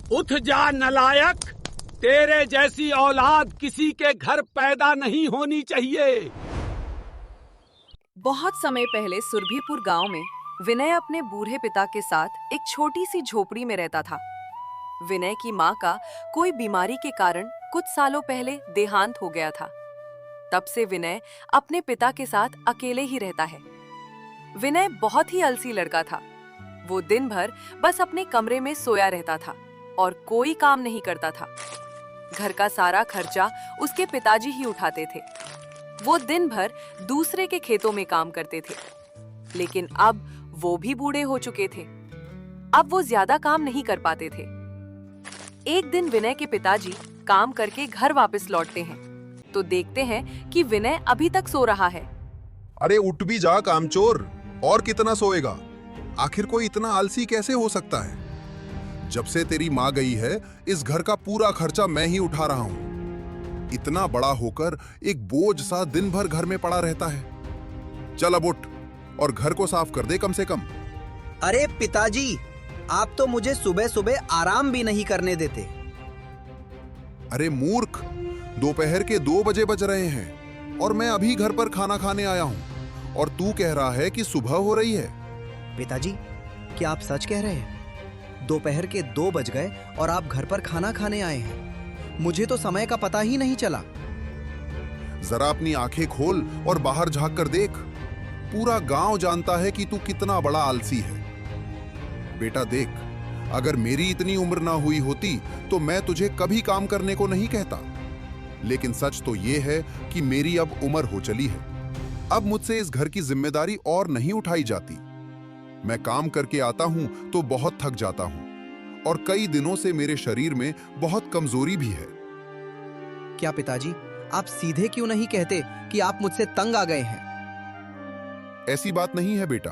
उठ जा नालायक, तेरे जैसी औलाद किसी के घर पैदा नहीं होनी चाहिए। बहुत समय पहले सुरभिपुर गांव में विनय अपने बूढ़े पिता के साथ एक छोटी सी झोपड़ी में रहता था। विनय की माँ का कोई बीमारी के कारण कुछ सालों पहले देहांत हो गया था। तब से विनय अपने पिता के साथ अकेले ही रहता है। विनय बहुत ही आलसी लड़का था। वो दिन भर बस अपने कमरे में सोया रहता था और कोई काम नहीं करता था। घर का सारा खर्चा उसके पिताजी ही उठाते थे। वो दिन भर दूसरे के खेतों में काम करते थे, लेकिन अब वो भी बूढ़े हो चुके थे। अब वो ज्यादा काम नहीं कर पाते थे। एक दिन विनय के पिताजी काम करके घर वापस लौटते हैं तो देखते हैं कि विनय अभी तक सो रहा है। अरे उठ भी जा कामचोर, और कितना सोएगा? आखिर कोई इतना आलसी कैसे हो सकता है? जब से तेरी माँ गई है, इस घर का पूरा खर्चा मैं ही उठा रहा हूँ। इतना बड़ा होकर एक बोझ सा दिन भर घर में पड़ा रहता है। चल अब उठ और घर को साफ कर दे कम से कम। अरे पिताजी, आप तो मुझे सुबह सुबह आराम भी नहीं करने देते। अरे मूर्ख, दोपहर के 2 बजे बज रहे हैं और मैं अभी घर पर खाना खाने आया हूँ और तू कह रहा है कि सुबह हो रही है। पिताजी, क्या आप सच कह रहे हैं? दोपहर के 2 बज गए और आप घर पर खाना खाने आए हैं। मुझे तो समय का पता ही नहीं चला। जरा अपनी आंखें खोल और बाहर झांक कर देख। पूरा गांव जानता है कि तू कितना बड़ा आलसी है। बेटा देख, अगर मेरी इतनी उम्र ना हुई होती तो मैं तुझे कभी काम करने को नहीं कहता। लेकिन सच तो ये है कि मेरी अब उम्र हो चली है। अब मुझसे इस घर की जिम्मेदारी और नहीं उठाई जाती। मैं काम करके आता हूं तो बहुत थक जाता हूं और कई दिनों से मेरे शरीर में बहुत कमजोरी भी है। क्या पिताजी, आप सीधे क्यों नहीं कहते कि आप मुझसे तंग आ गए हैं? ऐसी बात नहीं है बेटा।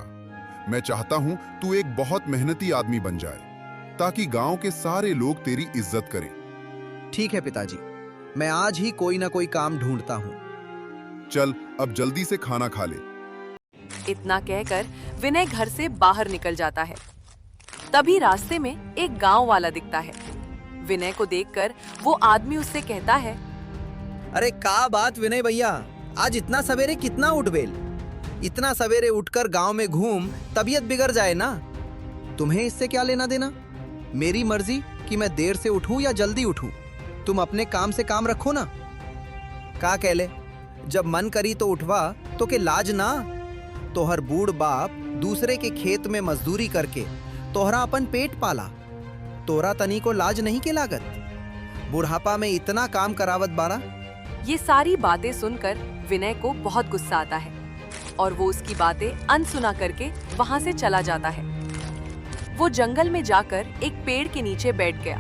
मैं चाहता हूं तू एक बहुत मेहनती आदमी बन जाए ताकि गांव के सारे लोग तेरी इज्जत करें। ठीक है पिताजी, मैं आज ही कोई ना कोई काम ढूंढता हूँ। चल अब जल्दी से खाना खा ले। इतना कहकर विनय घर से बाहर निकल जाता है। तभी रास्ते में एक गांव वाला दिखता है। विनय को देखकर वो आदमी उससे कहता है, अरे का बात विनय भैया, आज इतना सवेरे कितना उठबेल? इतना सवेरे उठकर गांव में घूम तबीयत बिगड़ जाए ना। तुम्हें इससे क्या लेना देना? मेरी मर्जी कि मैं देर से उठूं या जल्दी उठूं। तुम अपने काम से काम रखो ना। का कहले, जब मन करी तो उठवा तो के लाज ना। तोहर बूढ़ बाप दूसरे के खेत में मजदूरी करके तोहरा अपन पेट पाला। तोरा तनी को लाज नहीं के लागत? बुढ़ापा में इतना काम करावत बारा। ये सारी बातें सुनकर विनय को बहुत गुस्सा आता है और वो उसकी बातें अनसुना करके वहां से चला जाता है। वो जंगल में जाकर एक पेड़ के नीचे बैठ गया।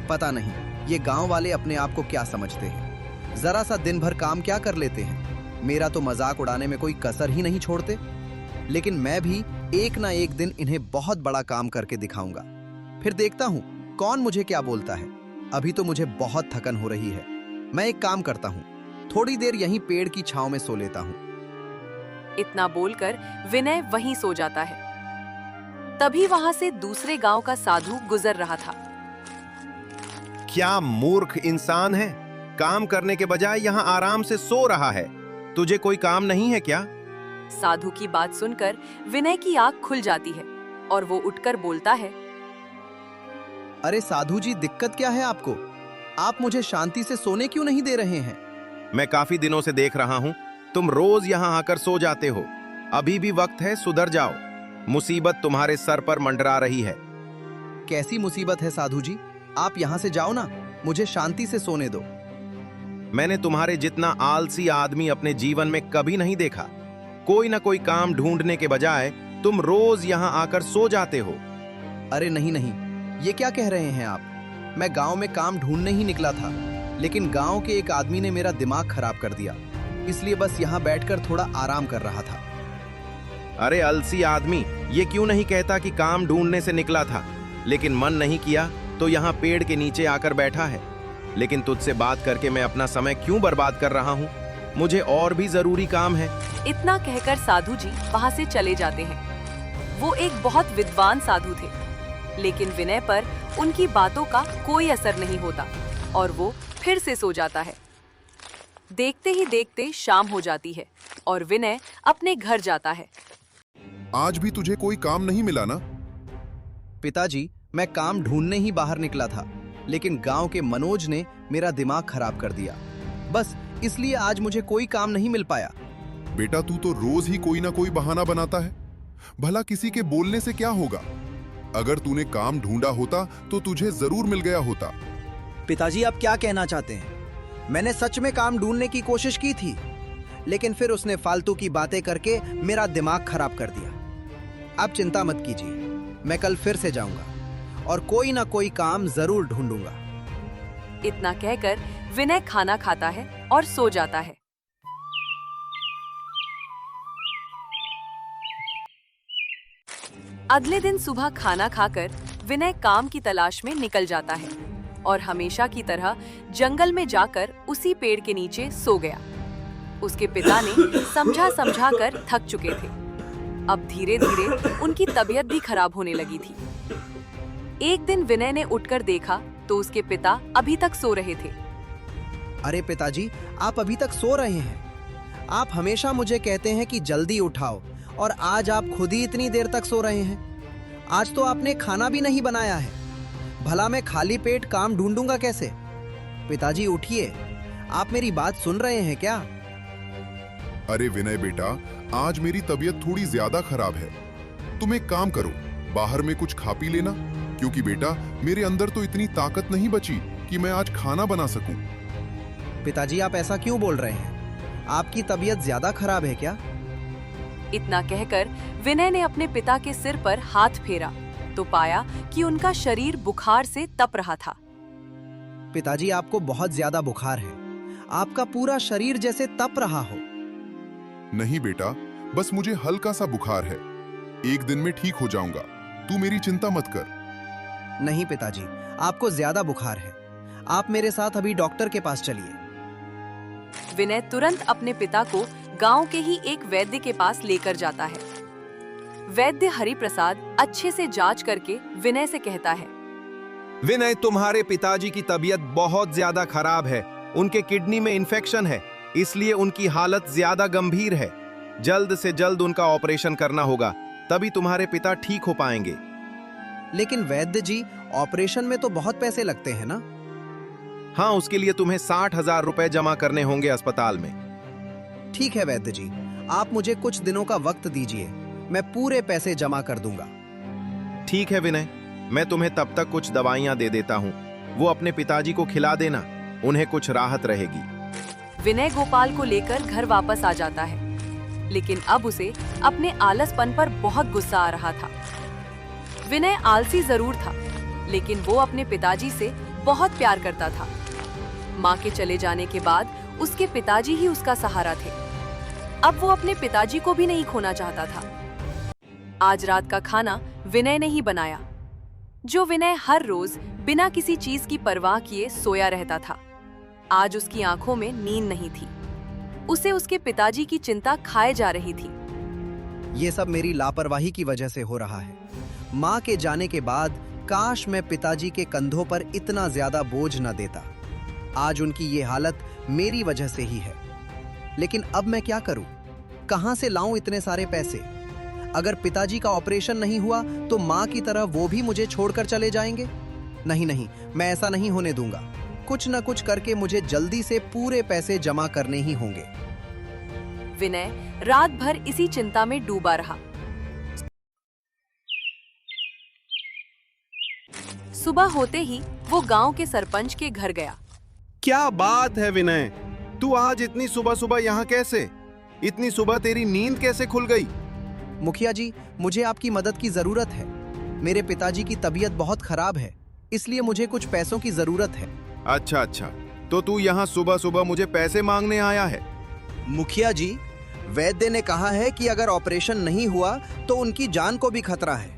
पता नहीं ये गांव वाले अपने आप को क्या समझते हैं। जरा सा दिन भर काम क्या कर लेते हैं। मेरा तो मजाक उड़ाने में कोई कसर ही नहीं छोड़ते। लेकिन मैं भी एक ना एक दिन इन्हें बहुत बड़ा काम करके दिखाऊंगा। फिर देखता हूँ कौन मुझे क्या बोलता है। अभी तो मुझे बहुत थकन हो रही है। मैं एक काम करता हूँ, थोड़ी देर यहीं पेड़ की छांव में सो लेता हूँ। इतना बोलकर विनय वहीं सो जाता है। तभी वहां से दूसरे गांव का साधु गुजर रहा था। क्या मूर्ख इंसान है, काम करने के बजाय यहाँ आराम से सो रहा है। तुझे कोई काम नहीं है क्या? साधु की बात सुनकर विनय की आंख खुल जाती है और वो उठकर बोलता है, अरे साधु जी, दिक्कत क्या है आपको? आप मुझे शांति से सोने क्यों नहीं दे रहे हैं? मैं काफी दिनों से देख रहा हूँ तुम रोज यहाँ आकर सो जाते हो। अभी भी वक्त है, सुधर जाओ। मुसीबत तुम्हारे सर पर मंडरा रही है। कैसी मुसीबत है साधु जी? आप यहाँ से जाओ ना, मुझे शांति से सोने दो। मैंने तुम्हारे जितना आलसी आदमी अपने जीवन में कभी नहीं देखा। कोई ना कोई काम ढूंढने के बजाय तुम रोज यहाँ आकर सो जाते हो। अरे नहीं नहीं, ये क्या कह रहे हैं आप? मैं गांव में काम ढूंढने ही निकला था, लेकिन गांव के एक आदमी ने मेरा दिमाग खराब कर दिया। इसलिए बस यहाँ बैठकर थोड़ा आराम कर रहा था। अरे आलसी आदमी, ये क्यों नहीं कहता कि काम ढूंढने से निकला था, लेकिन मन नहीं किया तो यहाँ पेड़ के नीचे आकर बैठा है। लेकिन तुझसे बात करके मैं अपना समय क्यों बर्बाद कर रहा हूँ? मुझे और भी जरूरी काम है। इतना कहकर साधु जी वहां से चले जाते हैं। वो एक बहुत विद्वान साधु थे। लेकिन विनय पर उनकी बातों का कोई असर नहीं होता और वो फिर से सो जाता है। देखते ही देखते शाम हो जाती है और विनय अपने घर जाता है। आज भी तुझे कोई काम नहीं मिला ना? पिताजी, मैं काम ढूंढने ही बाहर निकला था, लेकिन गांव के मनोज ने मेरा दिमाग खराब कर दिया। बस इसलिए आज मुझे कोई काम नहीं मिल पाया। बेटा, तू तो रोज ही कोई ना कोई बहाना बनाता है। भला किसी के बोलने से क्या होगा? अगर तूने काम ढूंढा होता तो तुझे जरूर मिल गया होता। पिताजी, आप क्या कहना चाहते हैं? मैंने सच में काम ढूंढने की कोशिश की थी, लेकिन फिर उसने फालतू की बातें करके मेरा दिमाग खराब कर दिया। आप चिंता मत कीजिए, मैं कल फिर से जाऊंगा और कोई ना कोई काम जरूर ढूंढूंगा। इतना कहकर विनय खाना खाता है और सो जाता है। अगले दिन सुबह खाना खाकर विनय काम की तलाश में निकल जाता है और हमेशा की तरह जंगल में जाकर उसी पेड़ के नीचे सो गया। उसके पिता ने समझा कर थक चुके थे। अब धीरे धीरे उनकी तबीयत भी खराब होने लगी थी। एक दिन विनय ने उठकर देखा तो उसके पिता अभी तक सो रहे थे। अरे पिताजी, आप अभी तक सो रहे हैं? आप हमेशा मुझे कहते हैं कि जल्दी उठाओ, और आज आप खुद ही इतनी देर तक सो रहे हैं। आज तो आपने खाना भी नहीं बनाया है। भला मैं खाली पेट काम ढूंढूंगा कैसे? पिताजी उठिए, आप मेरी बात सुन रहे हैं क्या? अरे विनय बेटा, आज मेरी तबीयत थोड़ी ज्यादा खराब है। तुम एक काम करो, बाहर में कुछ खा पी लेना, क्योंकि बेटा मेरे अंदर तो इतनी ताकत नहीं बची कि मैं आज खाना बना सकूं। पिताजी, आप ऐसा क्यों बोल रहे हैं? आपकी तबीयत ज्यादा खराब है क्या? इतना कहकर विनय ने अपने पिता के सिर पर हाथ फेरा तो पाया कि उनका शरीर बुखार से तप रहा था। पिताजी, आपको बहुत ज्यादा बुखार है। आपका पूरा शरीर जैसे तप रहा हो। नहीं बेटा, बस मुझे हल्का सा बुखार है। एक दिन में ठीक हो जाऊंगा, तू मेरी चिंता मत कर। नहीं पिताजी, आपको ज्यादा बुखार है। आप मेरे साथ अभी डॉक्टर के पास चलिए। विनय तुरंत अपने पिता को गांव के ही एक वैद्य के पास लेकर जाता है। वैद्य हरिप्रसाद अच्छे से जांच करके विनय से कहता है, विनय, तुम्हारे पिताजी की तबीयत बहुत ज्यादा खराब है। उनके किडनी में इन्फेक्शन है, इसलिए उनकी हालत ज्यादा गंभीर है। जल्द से जल्द उनका ऑपरेशन करना होगा, तभी तुम्हारे पिता ठीक हो पाएंगे। लेकिन वैद्य जी, ऑपरेशन में तो बहुत पैसे लगते हैं ना? हाँ, उसके लिए तुम्हें 60,000 रुपए जमा करने होंगे अस्पताल में। ठीक है वैद्य जी, आप मुझे कुछ दिनों का वक्त दीजिए, मैं पूरे पैसे जमा कर दूंगा। ठीक है विनय, मैं तुम्हें तब तक कुछ दवाइयां दे देता हूँ। वो अपने पिताजी को खिला देना, उन्हें कुछ राहत रहेगी। विनय गोपाल को लेकर घर वापस आ जाता है, लेकिन अब उसे अपने आलसपन पर बहुत गुस्सा आ रहा था। विनय आलसी जरूर था, लेकिन वो अपने पिताजी से बहुत प्यार करता था। माँ के चले जाने के बाद उसके पिताजी ही उसका सहारा थे। अब वो अपने पिताजी को भी नहीं खोना चाहता था। आज रात का खाना विनय ने ही बनाया। जो विनय हर रोज बिना किसी चीज की परवाह किए सोया रहता था, आज उसकी आंखों में नींद नहीं थी। उसे उसके पिताजी की चिंता खाए जा रही थी। ये सब मेरी लापरवाही की वजह से हो रहा है। माँ के जाने के बाद काश मैं पिताजी के कंधों पर इतना ज्यादा बोझ न देता। आज उनकी ये हालत मेरी वजह से ही है। लेकिन अब मैं क्या करूं? कहां से लाऊं इतने सारे पैसे? अगर पिताजी का ऑपरेशन नहीं हुआ तो माँ की तरह वो भी मुझे छोड़कर चले जाएंगे। नहीं नहीं, मैं ऐसा नहीं होने दूंगा। कुछ न कुछ करके मुझे जल्दी से पूरे पैसे जमा करने ही होंगे। विनय रात भर इसी चिंता में डूबा रहा। सुबह होते ही वो गांव के सरपंच के घर गया। क्या बात है विनय, तू आज इतनी सुबह सुबह यहाँ कैसे? इतनी सुबह तेरी नींद कैसे खुल गई? मुखिया जी, मुझे आपकी मदद की जरूरत है। मेरे पिताजी की तबीयत बहुत खराब है, इसलिए मुझे कुछ पैसों की जरूरत है। अच्छा, तो तू यहाँ सुबह सुबह मुझे पैसे मांगने आया है? मुखिया जी, वैद्य ने कहा है कि अगर ऑपरेशन नहीं हुआ तो उनकी जान को भी खतरा है।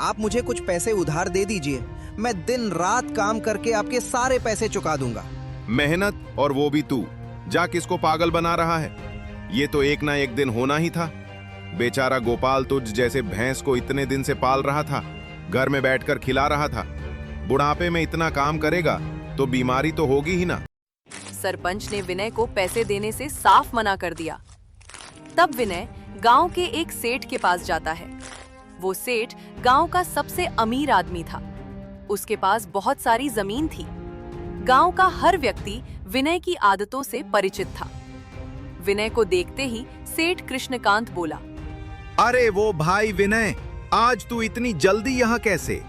आप मुझे कुछ पैसे उधार दे दीजिए, मैं दिन रात काम करके आपके सारे पैसे चुका दूंगा। मेहनत, और वो भी तू? जा, किसको पागल बना रहा है? ये तो एक ना एक दिन होना ही था। बेचारा गोपाल तुझ जैसे भैंस को इतने दिन से पाल रहा था, घर में बैठकर खिला रहा था। बुढ़ापे में इतना काम करेगा तो बीमारी तो होगी ही ना। सरपंच ने विनय को पैसे देने से साफ मना कर दिया। तब विनय गांव के एक सेठ के पास जाता है। वो सेठ गांव का सबसे अमीर आदमी था। उसके पास बहुत सारी जमीन थी। गांव का हर व्यक्ति विनय की आदतों से परिचित था। विनय को देखते ही सेठ कृष्णकांत बोला, अरे वो भाई विनय, आज तू इतनी जल्दी यहाँ कैसे?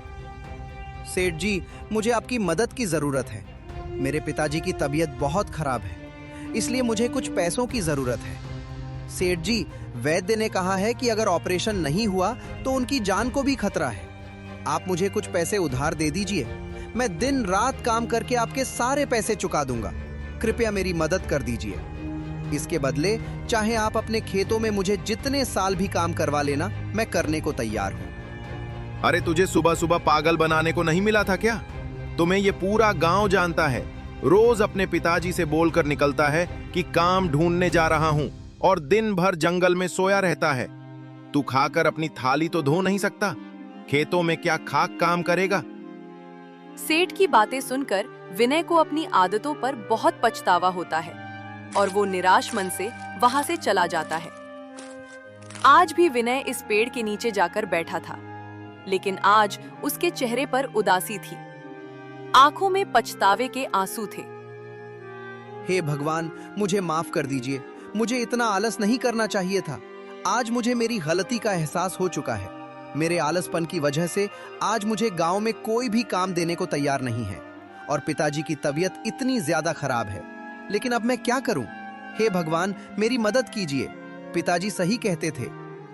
सेठ जी, मुझे आपकी मदद की जरूरत है। मेरे पिताजी की तबीयत बहुत खराब है, इसलिए मुझे कुछ पैसों की जरूरत है। सेठ जी, वैद्य ने कहा है कि अगर ऑपरेशन नहीं हुआ तो उनकी जान को भी खतरा है। आप मुझे कुछ पैसे उधार दे दीजिए। मैं दिन रात काम करके आपके सारे पैसे चुका दूंगा। कृपया मेरी मदद कर दीजिए। इसके बदले चाहे आप अपने खेतों में मुझे जितने साल भी काम करवा लेना, मैं करने को तैयार हूँ। अरे तुझे सुबह सुबह पागल बनाने को नहीं मिला था क्या? तुम्हें ये पूरा गांव जानता है। रोज अपने पिताजी से बोलकर निकलता है कि काम ढूंढने जा रहा हूं और दिन भर जंगल में सोया रहता है। तू खाकर अपनी थाली तो धो नहीं सकता, खेतों में क्या खाक काम करेगा? सेठ की बातें सुनकर विनय को अपनी आदतों पर बहुत पछतावा होता है और वो निराश मन से वहां से चला जाता है। आज भी विनय इस पेड़ के नीचे जाकर बैठा था, लेकिन आज उसके चेहरे पर उदासी थी। आंखों में पछतावे के आंसू थे। हे भगवान, मुझे माफ कर दीजिए। मुझे इतना आलस नहीं करना चाहिए था। आज मुझे मेरी गलती का एहसास हो चुका है। मेरे आलसपन की वजह से आज मुझे गांव में कोई भी काम देने को तैयार नहीं है और पिताजी की तबीयत इतनी ज्यादा खराब है। लेकिन अब मैं क्या करूं? हे भगवान, मेरी मदद कीजिए। पिताजी सही कहते थे,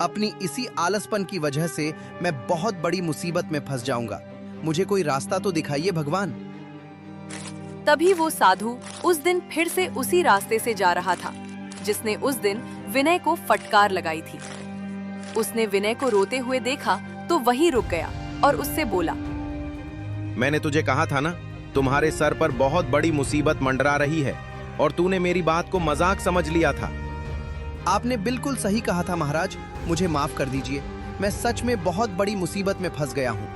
अपनी इसी आलसपन की वजह से मैं बहुत बड़ी मुसीबत में फंस जाऊंगा। मुझे कोई रास्ता तो दिखाइए भगवान। तभी वो साधु उस दिन फिर से उसी रास्ते से जा रहा था जिसने उस दिन विनय को फटकार लगाई थी। उसने विनय को रोते हुए देखा तो वहीं रुक गया और उससे बोला, मैंने तुझे कहा था ना, तुम्हारे सर पर बहुत बड़ी मुसीबत मंडरा रही है और तूने मेरी बात को मजाक समझ लिया था। आपने बिल्कुल सही कहा था महाराज। मुझे माफ कर दीजिए। मैं सच में बहुत बड़ी मुसीबत में फंस गया हूँ।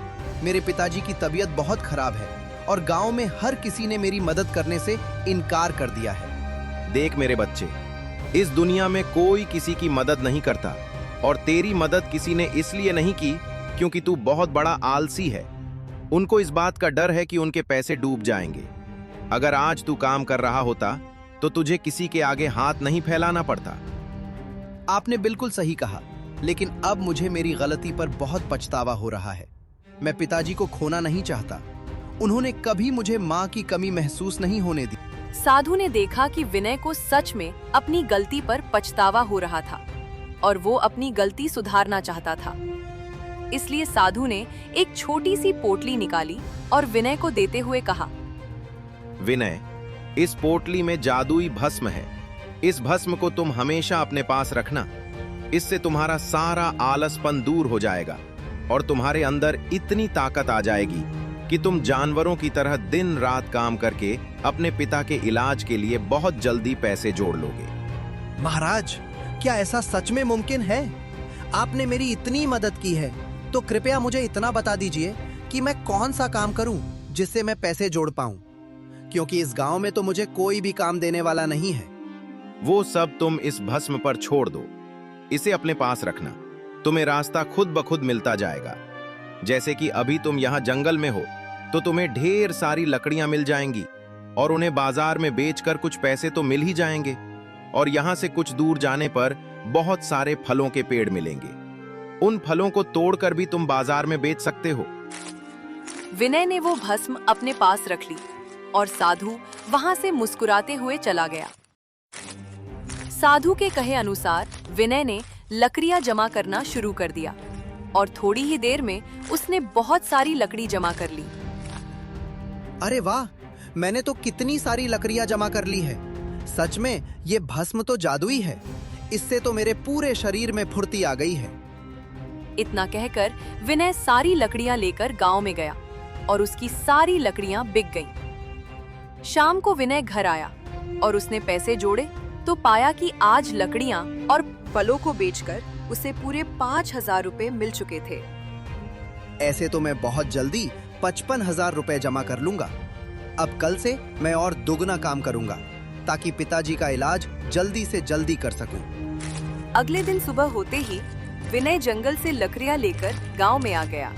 मेरे पिताजी की तबीयत बहुत खराब है और गांव में हर किसी ने मेरी मदद करने से इनकार कर दिया है। देख मेरे बच्चे, इस दुनिया में कोई किसी की मदद नहीं करता और तेरी मदद किसी ने इसलिए नहीं की क्योंकि तू बहुत बड़ा आलसी है। उनको इस बात का डर है कि उनके पैसे डूब जाएंगे। अगर आज तू काम कर रहा होता तो तुझे किसी के आगे हाथ नहीं फैलाना पड़ता। आपने बिल्कुल सही कहा, लेकिन अब मुझे मेरी गलती पर बहुत पछतावा हो रहा है। मैं पिताजी को खोना नहीं चाहता। उन्होंने कभी मुझे माँ की कमी महसूस नहीं होने दी। साधु ने देखा कि विनय को सच में अपनी गलती पर पछतावा हो रहा था और वो अपनी गलती सुधारना चाहता था। इसलिए साधु ने एक छोटी सी पोटली निकाली और विनय को देते हुए कहा, विनय, इस पोटली में जादुई भस्म है। इस भस्म को तुम हमेशा अपने पास रखना। इससे तुम्हारा सारा आलसपन दूर हो जाएगा और तुम्हारे अंदर इतनी ताकत आ जाएगी कि तुम जानवरों की तरह दिन रात काम करके अपने पिता के इलाज के लिए बहुत जल्दी पैसे जोड़ लोगे। महाराज, क्या ऐसा सच में मुमकिन है? आपने मेरी इतनी मदद की है तो कृपया मुझे इतना बता दीजिए कि मैं कौन सा काम करूं जिससे मैं पैसे जोड़ पाऊं, क्योंकि इस गांव में तो मुझे कोई भी काम देने वाला नहीं है। वो सब तुम इस भस्म पर छोड़ दो। इसे अपने पास रखना। तुम्हें रास्ता खुद ब खुद मिलता जाएगा। जैसे कि अभी तुम यहाँ जंगल में हो तो तुम्हें ढेर सारी लकड़ियां मिल जाएंगी और उन्हें बाजार में बेचकर कुछ पैसे तो मिल ही जाएंगे। और यहाँ से कुछ दूर जाने पर बहुत सारे फलों के पेड़ मिलेंगे। उन फलों को तोड़कर भी तुम बाजार में बेच सकते हो। विनय ने वो भस्म अपने पास रख ली और साधु वहां से मुस्कुराते हुए चला गया। साधु के कहे अनुसार विनय ने लकड़ियां जमा करना शुरू कर दिया और थोड़ी ही देर में उसने बहुत सारी लकड़ी जमा कर ली। अरे वाह, मैंने तो कितनी सारी लकड़ियां जमा कर ली है। सच में ये भस्म तो जादुई है। इससे तो मेरे पूरे शरीर में फुर्ती आ गई है। इतना कहकर विनय सारी लकड़ियां लेकर गांव में गया और उसकी सारी लकड़ियां बिक गईं। शाम को विनय घर आया और उसने पैसे जोड़े तो पाया कि आज लकड़ियां और फलों को बेचकर उसे पूरे 5,000 रुपए मिल चुके थे। ऐसे तो मैं बहुत जल्दी 55,000 रुपए जमा कर लूंगा। अब कल से मैं और दोगुना काम करूंगा ताकि पिताजी का इलाज जल्दी से जल्दी कर सकूं। अगले दिन सुबह होते ही विनय जंगल से लकड़ियां लेकर गांव में आ गया।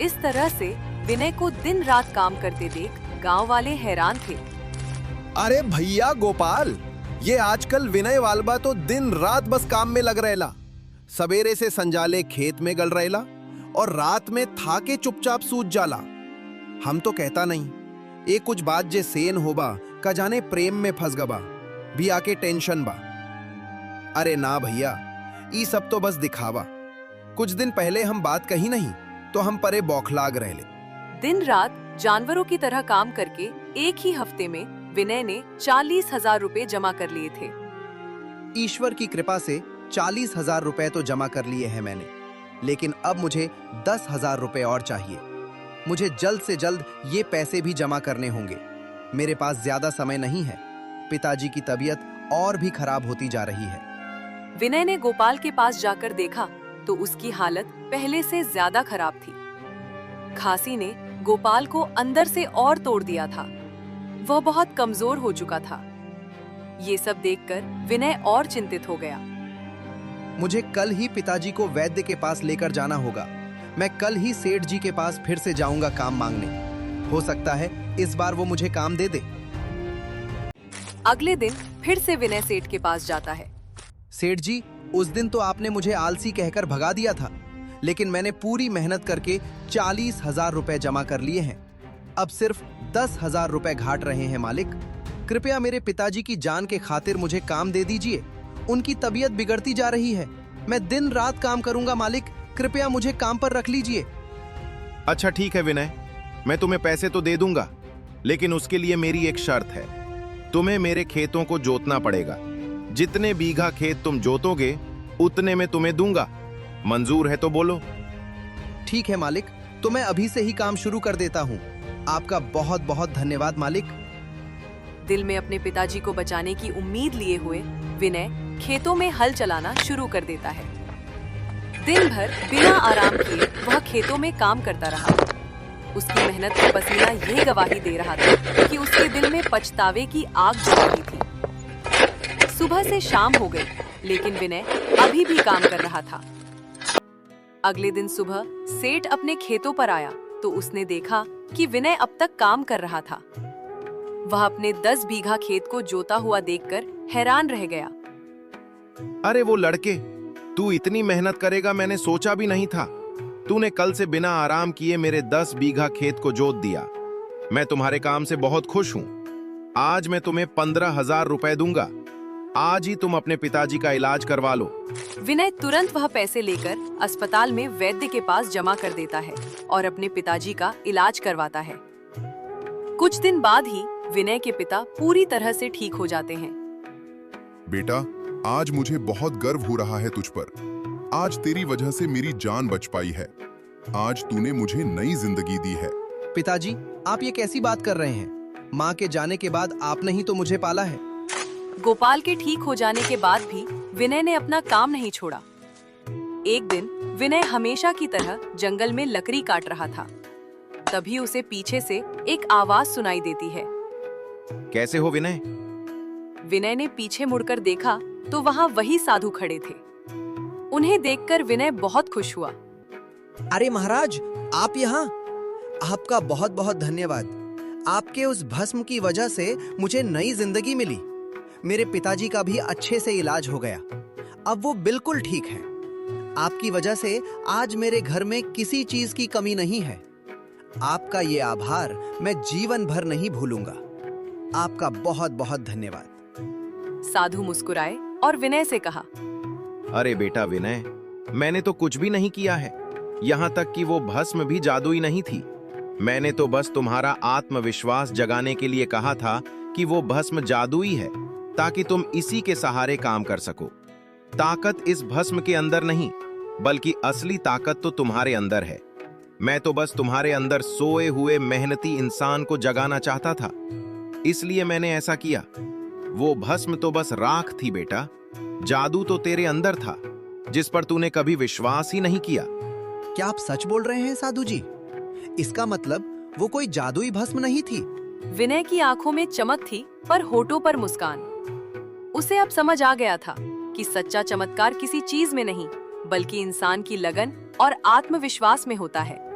इस तरह से विनय को दिन रात काम करते देख गांव वाले हैरान थे। अरे भैया गोपाल, ये आजकल विनय वालबा तो दिन रात बस काम में लग रहेला। सवेरे से संजाले खेत में गल रहेला और रात में था के चुपचाप सूत जाला। हम तो कहता नहीं, एक कुछ बात जे सेन होबा का जाने प्रेम में फंस गबा भी आके टेंशन बा। अरे ना भैया, ई सब तो बस दिखावा। कुछ दिन पहले हम बात कही नहीं तो हम परे बौखलाग रहले। दिन रात जानवरों की तरह काम करके एक ही हफ्ते में विनय ने 40,000 रुपए जमा कर लिए थे। ईश्वर की कृपा से 40,000 रुपए तो जमा कर लिए हैं मैंने, लेकिन अब मुझे 10,000 रुपए और चाहिए। मुझे जल्द से जल्द ये पैसे भी जमा करने होंगे। मेरे पास ज्यादा समय नहीं है। पिताजी की तबीयत और भी खराब होती जा रही है। विनय ने गोपाल के पास जाकर देखा तो उसकी हालत पहले से ज्यादा खराब थी। खांसी ने गोपाल को अंदर से और तोड़ दिया था। वह बहुत कमजोर हो चुका था। ये सब देखकर विनय और चिंतित हो गया। मुझे कल ही पिताजी को वैद्य के पास लेकर जाना होगा। मैं कल ही सेठ जी के पास फिर से जाऊंगा काम मांगने। हो सकता है इस बार वो मुझे काम दे दे। अगले दिन फिर से विनय सेठ के पास जाता है। सेठ जी, उस दिन तो आपने मुझे आलसी कहकर भगा दिया था, लेकिन मैंने पूरी मेहनत करके 40,000 रुपए जमा कर लिए हैं। अब सिर्फ 10,000 रुपए घाट रहे हैं मालिक। कृपया मेरे पिताजी की जान के खातिर मुझे काम दे दीजिए। उनकी तबीयत बिगड़ती जा रही है। मैं दिन रात काम करूंगा मालिक, कृपया मुझे काम पर रख लीजिए। अच्छा ठीक है विनय, मैं तुम्हें पैसे तो दे दूंगा, लेकिन उसके लिए मेरी एक शर्त है। तुम्हें मेरे खेतों को जोतना पड़ेगा। जितने बीघा खेत तुम जोतोगे उतने में तुम्हें दूंगा। मंजूर है तो बोलो। ठीक है मालिक, तो मैं अभी से ही काम शुरू कर देता हूँ। आपका बहुत बहुत धन्यवाद मालिक। दिल में अपने पिताजी को बचाने की उम्मीद लिए हुए विनय खेतों में हल चलाना शुरू कर देता है। दिन भर बिना आराम किए वह खेतों में काम करता रहा। उसकी मेहनत का पसीना ये गवाही दे रहा था कि उसके दिल में पछतावे की आग जल रही थी। सुबह से शाम हो गई, लेकिन विनय अभी भी काम कर रहा था। अगले दिन सुबह सेठ अपने खेतों पर आया तो उसने देखा कि विनय अब तक काम कर रहा था। वह अपने 10 बीघा खेत को जोता हुआ देखकर हैरान रह गया। अरे वो लड़के, तू इतनी मेहनत करेगा मैंने सोचा भी नहीं था। तूने कल से बिना आराम किए मेरे 10 बीघा खेत को जोत दिया। मैं तुम्हारे काम से बहुत खुश हूँ। आज मैं तुम्हें 15,000 रुपए दूंगा। आज ही तुम अपने पिताजी का इलाज करवा लो। विनय तुरंत वह पैसे लेकर अस्पताल में वैद्य के पास जमा कर देता है और अपने पिताजी का इलाज करवाता है। कुछ दिन बाद ही विनय के पिता पूरी तरह से ठीक हो जाते हैं। बेटा, आज मुझे बहुत गर्व हो रहा है तुझ पर। आज तेरी वजह से मेरी जान बच पाई है। आज तूने मुझे नई जिंदगी दी है। पिताजी, आप ये कैसी बात कर रहे हैं? माँ के जाने के बाद आपने ही तो मुझे पाला है। गोपाल के ठीक हो जाने के बाद भी विनय ने अपना काम नहीं छोड़ा। एक दिन विनय हमेशा की तरह जंगल में लकड़ी काट रहा था। तभी उसे पीछे से एक आवाज सुनाई देती है। कैसे हो विनय? विनय ने पीछे मुड़कर देखा तो वहाँ वही साधु खड़े थे। उन्हें देखकर विनय बहुत खुश हुआ। अरे महाराज, आप यहाँ? आपका बहुत बहुत धन्यवाद। आपके उस भस्म की वजह से मुझे नई जिंदगी मिली। मेरे पिताजी का भी अच्छे से इलाज हो गया। अब वो बिल्कुल ठीक है। आपकी वजह से आज मेरे घर में किसी चीज की कमी नहीं है। आपका ये आभार मैं जीवन भर नहीं भूलूंगा। आपका बहुत बहुत धन्यवाद। साधु मुस्कुराए और विनय से कहा, अरे बेटा विनय, मैंने तो कुछ भी नहीं किया है। यहाँ तक कि वो भस्म भी जादुई नहीं थी। मैंने तो बस तुम्हारा आत्मविश्वास जगाने के लिए कहा था कि वो भस्म जादुई है, ताकि तुम इसी के सहारे काम कर सको। ताकत इस भस्म के अंदर नहीं, बल्कि असली ताकत तो तुम्हारे अंदर है। मैं तो बस तुम्हारे अंदर सोए हुए मेहनती इंसान को जगाना चाहता था, इसलिए मैंने ऐसा किया। वो भस्म तो बस राख थी बेटा। जादू तो तेरे अंदर था, जिस पर तूने कभी विश्वास ही नहीं किया। क्या आप सच बोल रहे हैं साधु जी? इसका मतलब वो कोई जादुई भस्म नहीं थी? विनय की आंखों में चमक थी पर होठों पर मुस्कान। उसे अब समझ आ गया था कि सच्चा चमत्कार किसी चीज में नहीं बल्कि इंसान की लगन और आत्मविश्वास में होता है।